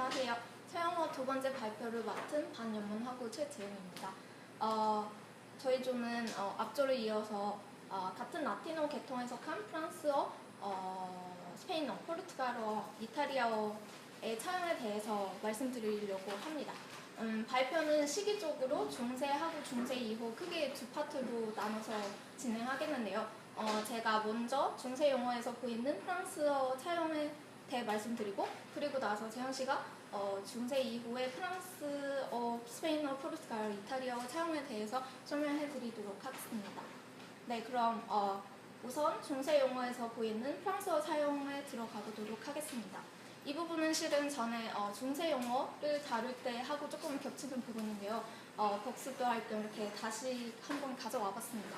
안녕하세요. 서영어 두 번째 발표를 맡은 반연문하고 최재은입니다. 저희 조는 앞조를 이어서 같은 라틴어 계통에 속한 프랑스어, 스페인어, 포르투갈어, 이탈리아어의 차용에 대해서 말씀드리려고 합니다. 발표는 시기적으로 중세하고 중세 이후 크게 두 파트로 나눠서 진행하겠는데요. 제가 먼저 중세 용어에서 보이는 프랑스어 차용에 대해 말씀드리고, 그리고 나서 재현씨가 중세 이후의 프랑스어, 스페인어, 포르투갈어, 이탈리아어 차용에 대해서 설명해드리도록 하겠습니다. 네, 그럼 우선 중세 용어에서 보이는 프랑스어 사용에 들어가 보도록 하겠습니다. 이 부분은 실은 전에 중세 용어를 다룰 때 하고 조금 겹치는 부분인데요. 복습도 할 때 이렇게 다시 한번 가져와 봤습니다.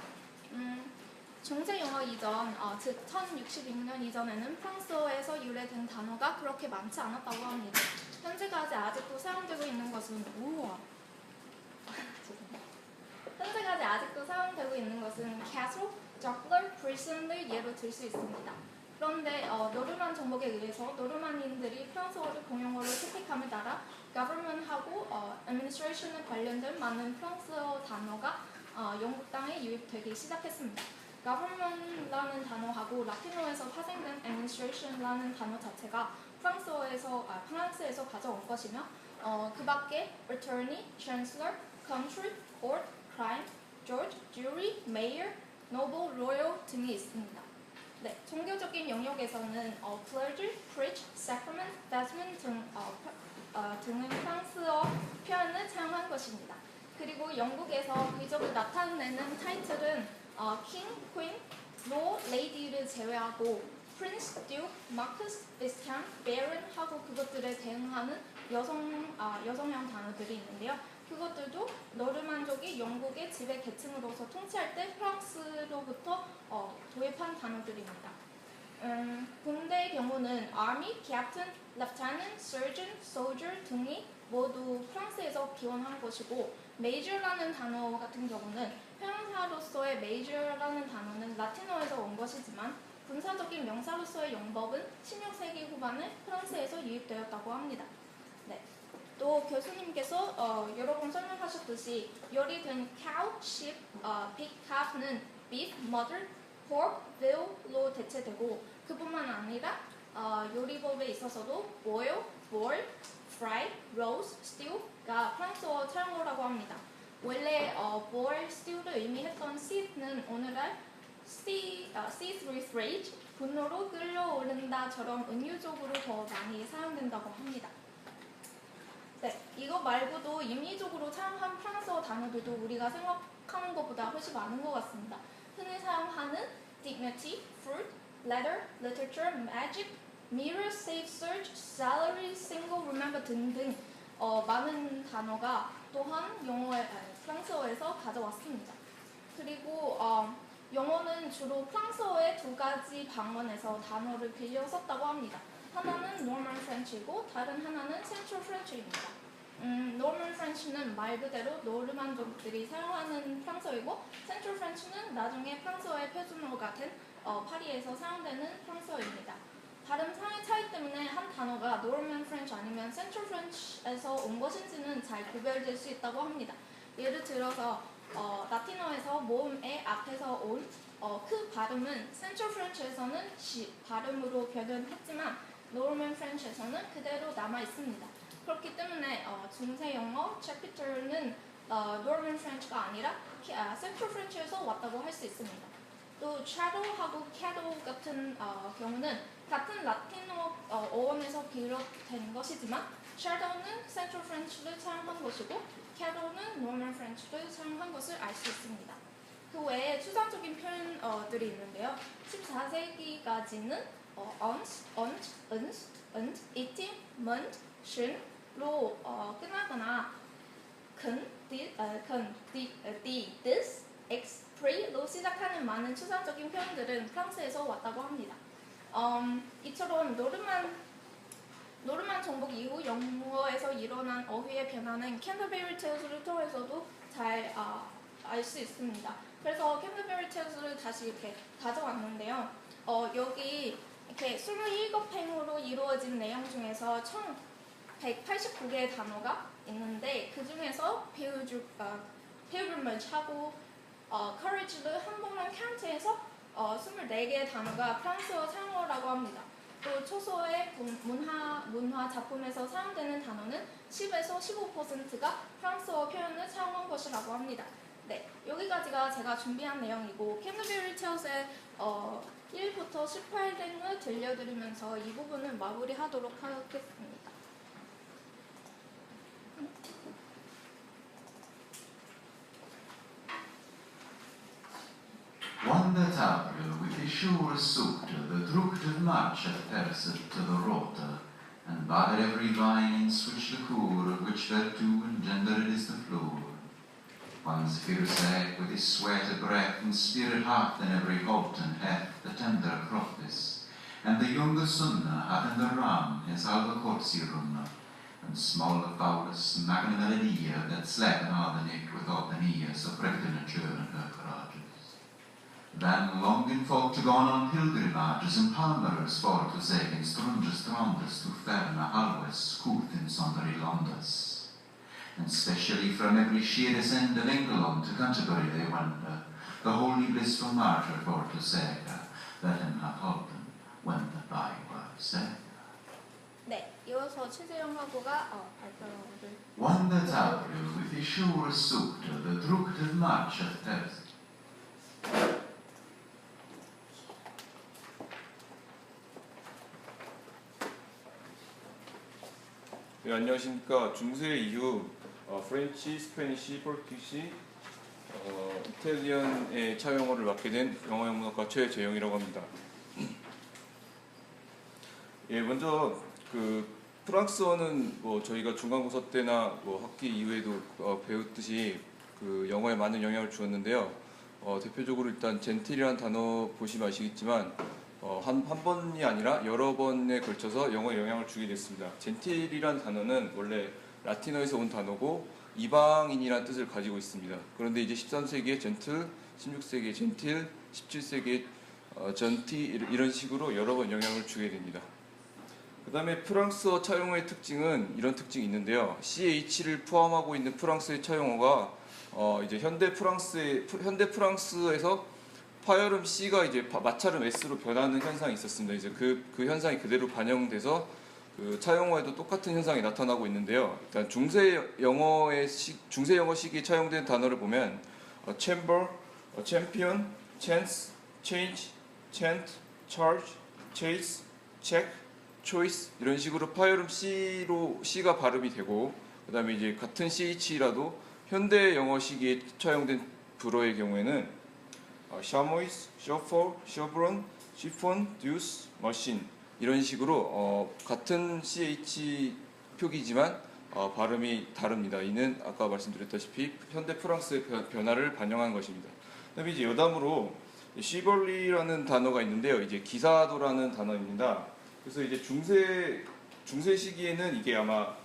중세 용어 이전, 즉 1066년 이전에는 프랑스어에서 유래된 단어가 그렇게 많지 않았다고 합니다. 현재까지 아직도 사용되고 있는 것은 현재까지 아직도 사용되고 있는 것은 castle, juggler, prison을 예로 들 수 있습니다. 그런데 노르만 정복에 의해서 노르만인들이 프랑스어를 공용어로 채택함에 따라 government하고 administration에 관련된 많은 프랑스어 단어가 영국 땅에 유입되기 시작했습니다. government라는 단어하고 라틴어에서 파생된 administration라는 단어 자체가 프랑스에서 가져온 것이며 그 밖에 attorney, chancellor, country, court, crime, judge, jury, mayor, noble, royal 등이 있습니다. 네, 종교적인 영역에서는 clergy, preach, sacrament, vestment 등은 프랑스어 표현을 사용한 것입니다. 그리고 영국에서 귀족을 나타내는 타이틀은 king, queen, lord, lady를 제외하고 prince, duke, marquis, viscount, baron 하고 그것들에 대응하는 여성형 단어들이 있는데요. 그것들도 노르만족이 영국의 지배 계층으로서 통치할 때 프랑스로부터 도입한 단어들입니다. 군대의 경우는 army, captain, lieutenant, surgeon, soldier 등이 모두 프랑스에서 기원한 것이고 major라는 단어 같은 경우는 형용사로서의 major라는 단어는 라틴어에서 온 것이지만 군사적인 명사로서의 용법은 16세기 후반에 프랑스에서 유입되었다고 합니다. 네. 또 교수님께서 여러 번 설명하셨듯이 요리된 cow, sheep, pig, calf는 beef, mutton, pork, veal로 대체되고 그뿐만 아니라 요리법에 있어서도 boil, boil, fry, roast, stew가 프랑스어 차용어라고 합니다. 원래 boil, stew를 의미했던 seeth는 오늘날 seeth with rage, 분노로 끌려오른다처럼 은유적으로 더 많이 사용된다고 합니다. 네, 이거 말고도 임의적으로 사용한 프랑스어 단어들도 우리가 생각하는 것보다 훨씬 많은 것 같습니다. 흔히 사용하는 dignity, fruit, letter, literature, magic, mirror, safe, search, salary, single, remember 등등 많은 단어가 또한 프랑스어에서 가져왔습니다. 그리고 영어는 주로 프랑스어의 두 가지 방언에서 단어를 빌려 썼다고 합니다. 하나는 Norman French이고 다른 하나는 Central French입니다. Norman French는 말 그대로 노르만족들이 사용하는 프랑스어이고 Central French는 나중에 프랑스어의 표준어가 된 파리에서 사용되는 프랑스어입니다. 발음상의 차이 때문에 한 단어가 Norman French 아니면 Central French에서 온 것인지는 잘 구별될 수 있다고 합니다. 예를 들어서 라틴어에서 모음의 앞에서 온 그 발음은 Central French에서는 발음으로 변형했지만 Norman French에서는 그대로 남아 있습니다. 그렇기 때문에 중세 영어 chapter는 Norman French가 아니라 Central French에서 왔다고 할 수 있습니다. 또 shadow하고 cattle 같은 경우는 같은 라틴어 어원에서 비롯된 것이지만 shadow는 Central French를 사용한 것이고 cattle는 Norman French를 사용한 것을 알 수 있습니다. 그 외에 추상적인 표현들이 있는데요. 14세기까지는 uns, eating, munt, 로 끝나거나 this, x, pre로 시작하는 많은 추상적인 표현들은 프랑스에서 왔다고 합니다. 이처럼 노르만 정복 이후 영어에서 일어난 어휘의 변화는 캔터베리 테일스를 통해서도 잘 알 수 있습니다. 그래서 캔터베리 테일스를 다시 이렇게 가져왔는데요. 여기 이렇게 27팽으로 이루어진 내용 중에서 총 189개의 단어가 있는데 그 중에서 pilgrimage 하고 courage를 한 번만 카운트해서 24개의 단어가 프랑스어 사용어라고 합니다. 또 초소의 문화 작품에서 사용되는 단어는 10에서 15%가 프랑스어 표현을 사용한 것이라고 합니다. 네, 여기까지가 제가 준비한 내용이고 캔터버리 테일스의 1부터 18등을 들려드리면서 이 부분을 마무리하도록 하겠습니다. Wondertavle with his sure suit, the druckte marchet perset to the rote, and bad every vine switch the cour, which thereto engendered is the floor. One's Firsec with his sweated breath and spirit heart in every halt and heft the tender croppis, and the younger son hath in the ram his alba corsi run, and small the foulest magna melodía that slept all the night without the knee, so pricked in a churn in her courages. Then longing folk to gone on pilgrimages and palmerers for to say in strunges strondes to ferna alwes couth in sonderi londes. And specially from every sheerest end of England to Canterbury they wander, the holy blissful martyr for to say, let him have holden when the byword said. 네, 이어서 최재영 학우가 발표를. Wondertavle with his sure suit, the druckte marchet perset. 네, 안녕하십니까. 중세 이후 프렌치, 스페니시, 포르투기시, 이탈리안의 차영어를 맡게 된 영어영문학과 최재영이라고 합니다. 예, 먼저 그 프랑스어는 뭐 저희가 중간고사 때나 뭐 학기 이후에도 배웠듯이 그 영어에 많은 영향을 주었는데요. 대표적으로 일단 젠틸이라는 단어 보시면 아시겠지만 한 번이 아니라 여러 번에 걸쳐서 영어에 영향을 주게 됐습니다. 젠틸이란 단어는 원래 라틴어에서 온 단어고 이방인이라는 뜻을 가지고 있습니다. 그런데 이제 13세기에 젠틀, 16세기에 젠틸, 17세기에 전티 이런 식으로 여러 번 영향을 주게 됩니다. 그 다음에 프랑스어 차용어의 특징은 이런 특징이 있는데요. CH를 포함하고 있는 프랑스의 차용어가 이제 현대 프랑스에서 파열음 C가 이제 마찰음 S로 변하는 현상이 있었습니다. 이제 그 현상이 그대로 반영돼서 그 차용어에도 똑같은 현상이 나타나고 있는데요. 일단 중세 영어 시기에 차용된 단어를 보면 chamber, champion, chance, change, chant, charge, chase, check, choice 이런 식으로 파열음 C가 발음이 되고, 그다음에 이제 같은 CH라도 현대 영어 시기에 차용된 불어의 경우에는 샤모이스, 셔퍼, 셔브론, 시폰, 듀스, 머신 이런 식으로 같은 CH 표기지만 발음이 다릅니다. 이는 아까 말씀드렸다시피 현대 프랑스의 변화를 반영한 것입니다. 그다음에 이제 여담으로 시벌리라는 단어가 있는데요. 이제 기사도라는 단어입니다. 그래서 이제 중세 시기에는 이게 아마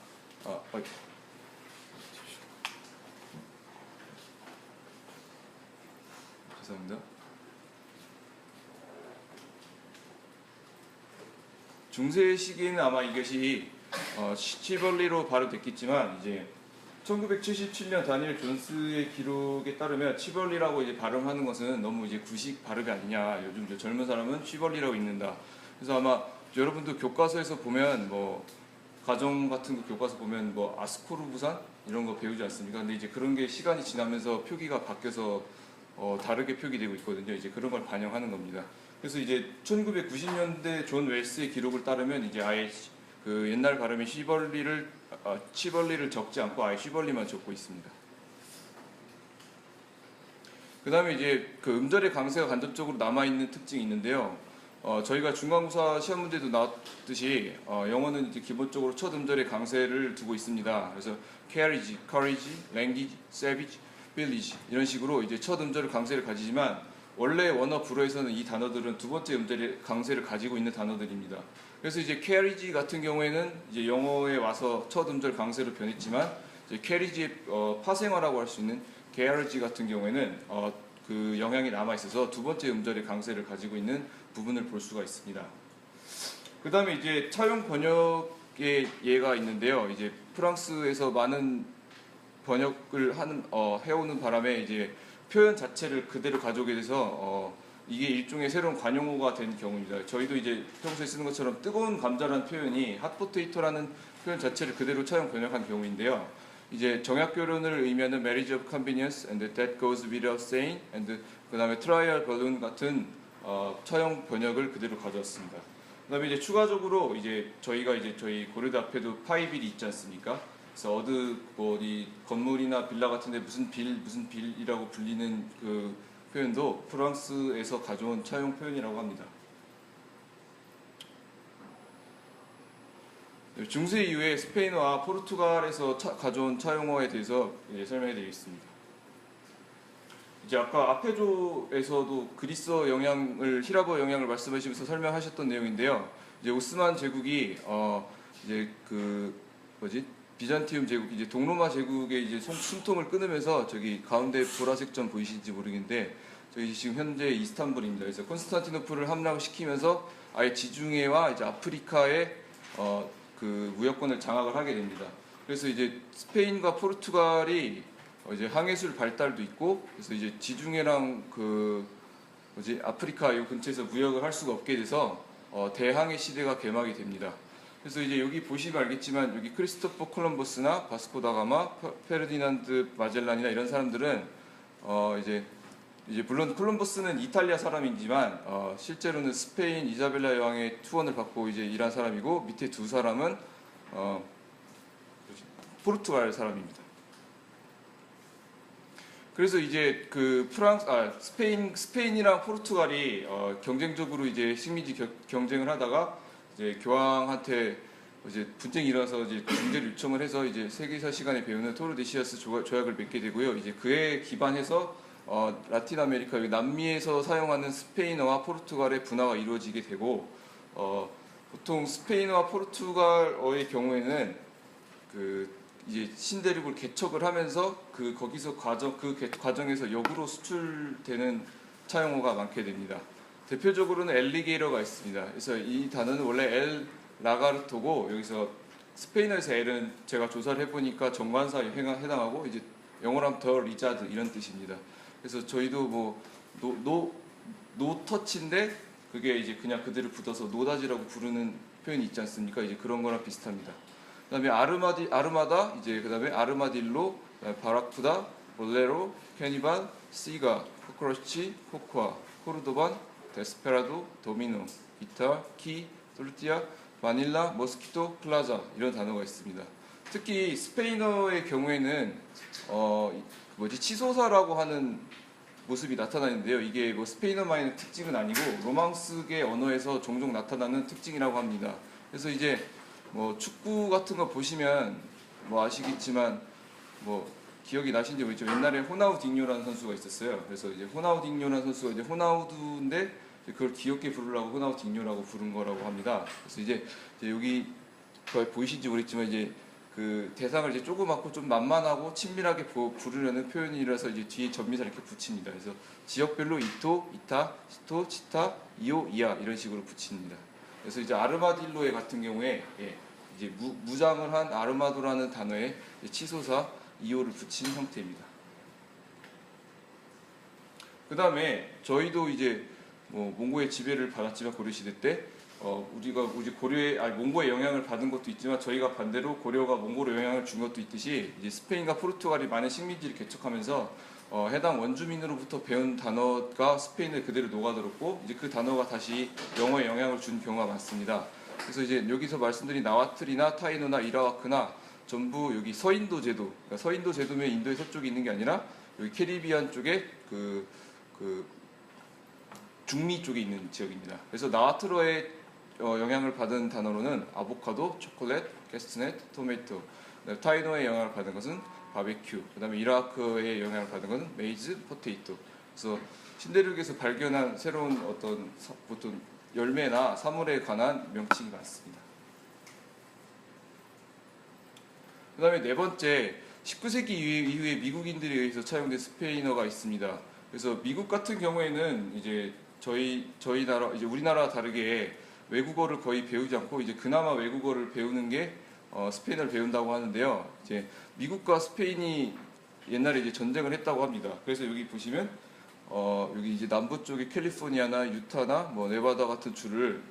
죄송합니다. 중세 시기에는 아마 이것이 시벌리로 발음됐겠지만 이제 1977년 다니엘 존스의 기록에 따르면 치벌리라고 이제 발음하는 것은 너무 이제 구식 발음이 아니냐. 요즘 젊은 사람은 치벌리라고 읽는다. 그래서 아마 여러분도 교과서에서 보면 뭐 가정 같은 거 교과서 보면 뭐 아스코르부산 이런 거 배우지 않습니까? 근데 이제 그런 게 시간이 지나면서 표기가 바뀌어서 다르게 표기되고 있거든요. 이제 그런 걸 반영하는 겁니다. 그래서 이제 1990년대 존 웰스의 기록을 따르면 이제 아예 그 옛날 발음인 치벌리를 적지 않고 아예 쉬벌리만 적고 있습니다. 그 다음에 이제 그 음절의 강세가 간접적으로 남아있는 특징이 있는데요. 저희가 중간고사 시험 문제도 나왔듯이 영어는 이제 기본적으로 첫 음절의 강세를 두고 있습니다. 그래서 carriage, courage, language, savage, village 이런 식으로 이제 첫 음절의 강세를 가지지만 원래 원어 불어에서는 이 단어들은 두 번째 음절의 강세를 가지고 있는 단어들입니다. 그래서 이제 carriage 같은 경우에는 이제 영어에 와서 첫 음절 강세로 변했지만 이제 carriage의 파생어라고 할 수 있는 carriage 같은 경우에는 그 영향이 남아 있어서 두 번째 음절의 강세를 가지고 있는 부분을 볼 수가 있습니다. 그 다음에 이제 차용 번역의 개의 예가 있는데요. 이제 프랑스에서 많은 번역을 해오는 바람에 이제 표현 자체를 그대로 가져오게 돼서 이게 일종의 새로운 관용어가 된 경우입니다. 저희도 이제 평소에 쓰는 것처럼 뜨거운 감자라는 표현이 핫포테이토라는 표현 자체를 그대로 차용 번역한 경우인데요. 이제 정약결혼을 의미하는 marriage of convenience and that goes without saying and 그다음에 trial balloon 같은 차용 번역을 그대로 가져왔습니다. 그다음에 이제 추가적으로 이제 저희가 이제 저희 고려대 앞에도 파이빌이 있지 않습니까? 그래서 어디 건물이나 빌라 같은데 무슨 빌이라고 불리는 그 표현도 프랑스에서 가져온 차용 표현이라고 합니다. 중세 이후에 스페인어와 포르투갈에서 가져온 차용어에 대해서 설명해 드리겠습니다. 이제 아까 아페조에서도 그리스어 영향을 히라버 영향을 말씀하시면서 설명하셨던 내용인데요. 이제 오스만 제국이 이제 비잔티움 제국 이제 동로마 제국의 이제 숨통을 끊으면서 저기 가운데 보라색 점 보이시는지 모르겠는데 저희 지금 현재 이스탄불입니다. 그래서 콘스탄티노플을 함락을 시키면서 아예 지중해와 이제 아프리카의 그 무역권을 장악을 하게 됩니다. 그래서 이제 스페인과 포르투갈이 이제 항해술 발달도 있고 그래서 이제 지중해랑 아프리카 이 근처에서 무역을 할 수가 없게 돼서 대항해 시대가 개막이 됩니다. 그래서 이제 여기 보시면 알겠지만 여기 크리스토퍼 콜럼버스나 바스코 다가마, 페르디난드 마젤란이나 이런 사람들은 이제 물론 콜럼버스는 이탈리아 사람이지만 실제로는 스페인 이자벨라 여왕의 투원을 받고 이제 일한 사람이고 밑에 두 사람은 포르투갈 사람입니다. 그래서 이제 스페인이랑 포르투갈이 경쟁적으로 이제 식민지 경쟁을 하다가 이제 교황한테 이제 분쟁이 일어나서 이제 중재를 요청을 해서 이제 세계사 시간에 배우는 토르데시아스 조약을 맺게 되고요. 이제 그에 기반해서 라틴 아메리카 남미에서 사용하는 스페인어와 포르투갈의 분화가 이루어지게 되고 보통 스페인어와 포르투갈어의 경우에는 이제 신대륙을 개척을 하면서 그 과정에서 역으로 수출되는 차용어가 많게 됩니다. 대표적으로는 엘리게이러가 있습니다. 그래서 이 단어는 원래 엘 라가르토고 여기서 스페인어에서 엘은 제가 조사를 해보니까 정관사에 해당하고 이제 영어로 하면 더 리자드 이런 뜻입니다. 그래서 저희도 노 터치인데 그게 이제 그냥 그대로 붙어서 노다지라고 부르는 표현이 있지 않습니까? 이제 그런 거랑 비슷합니다. 그다음에 아르마다 이제 그다음에 아르마딜로, 바라쿠다, 볼레로, 캐니발, 시가, 코크러치, 코코아, 코르도반, 데스페라도, 도미노, 기타, 키, 토르티아, 바닐라, 머스키토, 플라자 이런 단어가 있습니다. 특히 스페인어의 경우에는 치소사라고 하는 모습이 나타나는데요. 이게 스페인어만의 특징은 아니고 로망스계 언어에서 종종 나타나는 특징이라고 합니다. 그래서 이제 축구 같은 거 보시면 아시겠지만 기억이 나신지 모르겠지만 옛날에 호나우딩요라는 선수가 있었어요. 그래서 이제 호나우딩요라는 선수가 이제 호나우두인데 그걸 귀엽게 부르려고 호나우딩요라고 부른 거라고 합니다. 그래서 이제 여기 보이신지 모르겠지만 이제 그 대상을 이제 조그맣고 좀 만만하고 친밀하게 부르려는 표현이라서 이제 뒤에 전미사를 이렇게 붙입니다. 그래서 지역별로 이토, 이타, 시토, 치타, 이오, 이아 이런 식으로 붙입니다. 그래서 이제 아르마딜로의 같은 경우에 이제 무장을 한 아르마도라는 단어에 치소사 이오를 붙인 형태입니다. 그 다음에 저희도 이제 몽고의 지배를 받았지만 고려시대 때 우리가 몽고의 영향을 받은 것도 있지만 저희가 반대로 고려가 몽고로 영향을 준 것도 있듯이 이제 스페인과 포르투갈이 많은 식민지를 개척하면서 해당 원주민으로부터 배운 단어가 스페인에 그대로 녹아들었고 이제 그 단어가 다시 영어에 영향을 준 경우가 많습니다. 그래서 이제 여기서 말씀드린 나와트리나 타이노나 이라와크나 전부 여기 서인도 제도, 그러니까 서인도 제도면 인도의 서쪽에 있는 게 아니라 여기 캐리비안 쪽에 중미 쪽에 있는 지역입니다. 그래서 나와트로의 영향을 받은 단어로는 아보카도, 초콜릿, 캐스트넷, 토마토, 타이노의 영향을 받은 것은 바베큐, 그 다음에 이라크의 영향을 받은 것은 메이즈, 포테이토. 그래서 신대륙에서 발견한 새로운 보통 열매나 사물에 관한 명칭이 많습니다. 그 다음에 네 번째, 19세기 이후에 미국인들에 의해서 차용된 스페인어가 있습니다. 그래서 미국 같은 경우에는 이제 저희 나라, 이제 우리나라와 다르게 외국어를 거의 배우지 않고 이제 그나마 외국어를 배우는 게 스페인어를 배운다고 하는데요. 이제 미국과 스페인이 옛날에 이제 전쟁을 했다고 합니다. 그래서 여기 보시면 여기 이제 남부 쪽에 캘리포니아나 유타나 뭐 네바다 같은 주를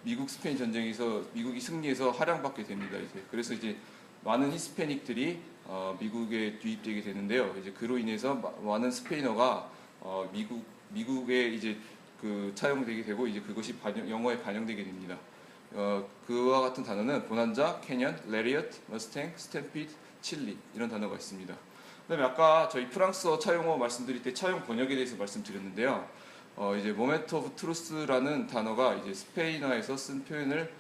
미국 스페인 전쟁에서 미국이 승리해서 할양받게 됩니다. 이제 그래서 이제 많은 히스패닉들이 미국에 유입되게 되는데요. 이제 그로 인해서 많은 스페인어가 미국에 이제 그 차용되게 되고 이제 그것이 영어에 반영되게 됩니다. 그와 같은 단어는 보난자, 캐년, 레리엇, 머스탱, 스탬피드, 칠리 이런 단어가 있습니다. 그다음에 아까 저희 프랑스어 차용어 말씀드릴 때 차용 번역에 대해서 말씀드렸는데요. 이제 모멘트 오브 트루스라는 단어가 이제 스페인어에서 쓴 표현을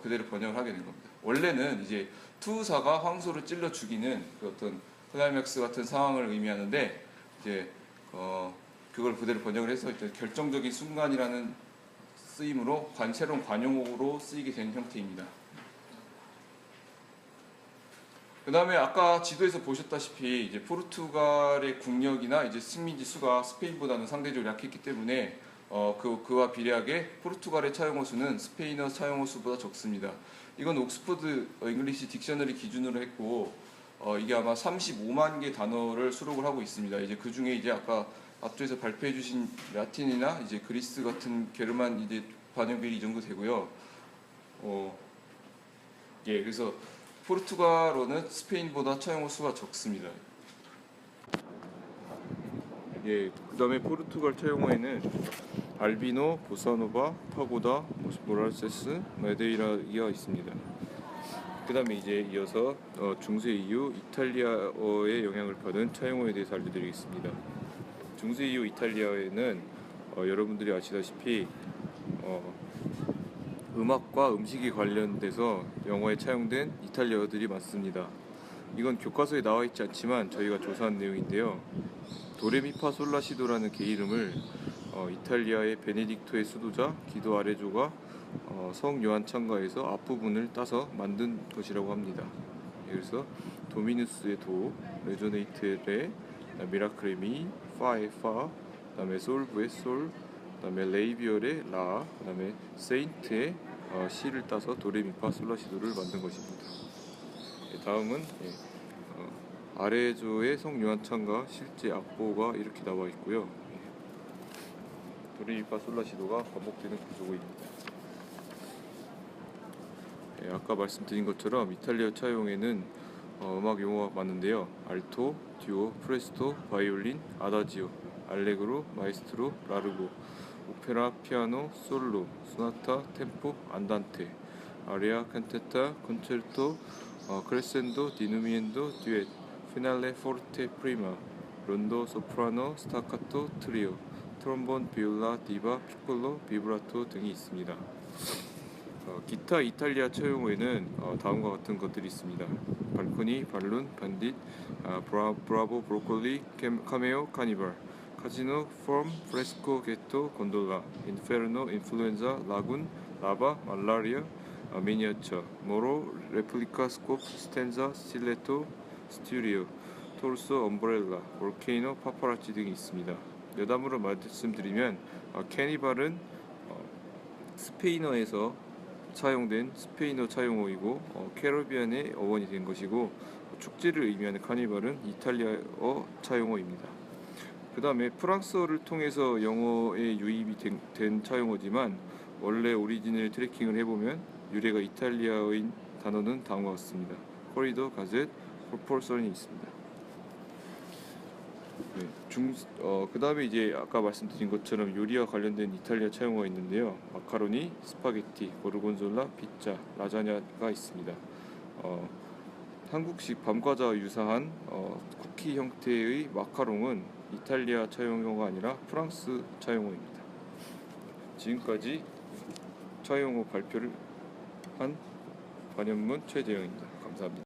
그대로 번역을 하게 된 겁니다. 원래는 이제 투사가 황소를 찔러 죽이는 그 어떤 클라이맥스 같은 상황을 의미하는데 이제 그걸 그대로 번역을 해서 일단 결정적인 순간이라는 쓰임으로 새로운 관용어로 쓰이게 된 형태입니다. 그 다음에 아까 지도에서 보셨다시피 이제 포르투갈의 국력이나 이제 식민지 수가 스페인보다는 상대적으로 약했기 때문에 그와 비례하게 포르투갈의 차용어 수는 스페인어 차용어 수보다 적습니다. 이건 옥스퍼드 잉글리시 딕셔너리 기준으로 했고 이게 아마 35만 개 단어를 수록을 하고 있습니다. 이제 그 중에 이제 아까 앞쪽에서 발표해주신 라틴이나 이제 그리스 같은 게르만 이제 반영비리 이 정도 되고요. 예, 그래서 포르투갈어는 스페인보다 차용어 수가 적습니다. 예, 그다음에 포르투갈 차용어에는 알비노, 보사노바, 파고다, 모랄세스, 메데이라가 있습니다. 그다음에 이제 이어서 중세 이후 이탈리아어의 영향을 받은 차용어에 대해서 알려드리겠습니다. 중세 이후 이탈리아에는 여러분들이 아시다시피 음악과 음식이 관련돼서 영어에 차용된 이탈리아어들이 많습니다. 이건 교과서에 나와 있지 않지만 저희가 조사한 내용인데요. 도레미파솔라시도라는 개 이름을 이탈리아의 베네딕토의 수도자 기도 아레조가 성 요한 창가에서 앞부분을 따서 만든 것이라고 합니다. 그래서 도미누스의 도, 레조네이트의 레, 미라클의 미, 파의 파, 그다음에 솔브의 솔, 그다음에 레이비얼의 라, 그다음에 세인트의 시를 따서 도레미파솔라시도를 만든 것입니다. 다음은 아레조의 성 요한창가 실제 악보가 이렇게 나와 있고요. 도레미파솔라시도가 반복되는 구조입니다. 아까 말씀드린 것처럼 이탈리아 차용에는 음악 용어가 많은데요. 알토, 듀오, 프레스토, 바이올린, 아다지오, 알레그로, 마에스트로, 라르고, 오페라, 피아노, 솔로, 소나타, 템포, 안단테, 아리아, 칸테타, 콘체르토, 크레센도, 디누미엔도, 듀엣, 피날레, 포르테, 프리마, 론도, 소프라노, 스타카토, 트리오, 트롬본, 비올라, 디바, 피콜로, 비브라토 등이 있습니다. 기타 이탈리아 차용어에는 다음과 같은 것들이 있습니다. 발코니, 발룬, 반딧, 브라보, 브로콜리, 카메오, 카니발, 카지노, 폼, 프레스코, 게토, 곤돌라, 인페르노, 인플루엔자, 라군, 라바, 말라리아, 미니어처, 모로, 레플리카, 스콥, 스텐자, 스틸레토, 스튜디오, 토르소, 엄브렐라, 볼케이노, 파파라치 등이 있습니다. 여담으로 말씀드리면 캐니발은 스페인어에서 차용된 스페인어 차용어이고 캐리비안의 어원이 된 것이고 축제를 의미하는 카니발은 이탈리아어 차용어입니다. 그 다음에 프랑스어를 통해서 영어에 유입이 된 차용어지만 원래 오리지널 트래킹을 해보면 유래가 이탈리아어인 단어는 다음과 같습니다. 코리도, 가젯, 프로폴선이 있습니다. 그 다음에 이제 아까 말씀드린 것처럼 요리와 관련된 이탈리아 차용어가 있는데요. 마카로니, 스파게티, 고르곤졸라, 피자, 라자냐가 있습니다. 한국식 밤과자와 유사한 쿠키 형태의 마카롱은 이탈리아 차용어가 아니라 프랑스 차용어입니다. 지금까지 차용어 발표를 한 반연문 최재영입니다. 감사합니다.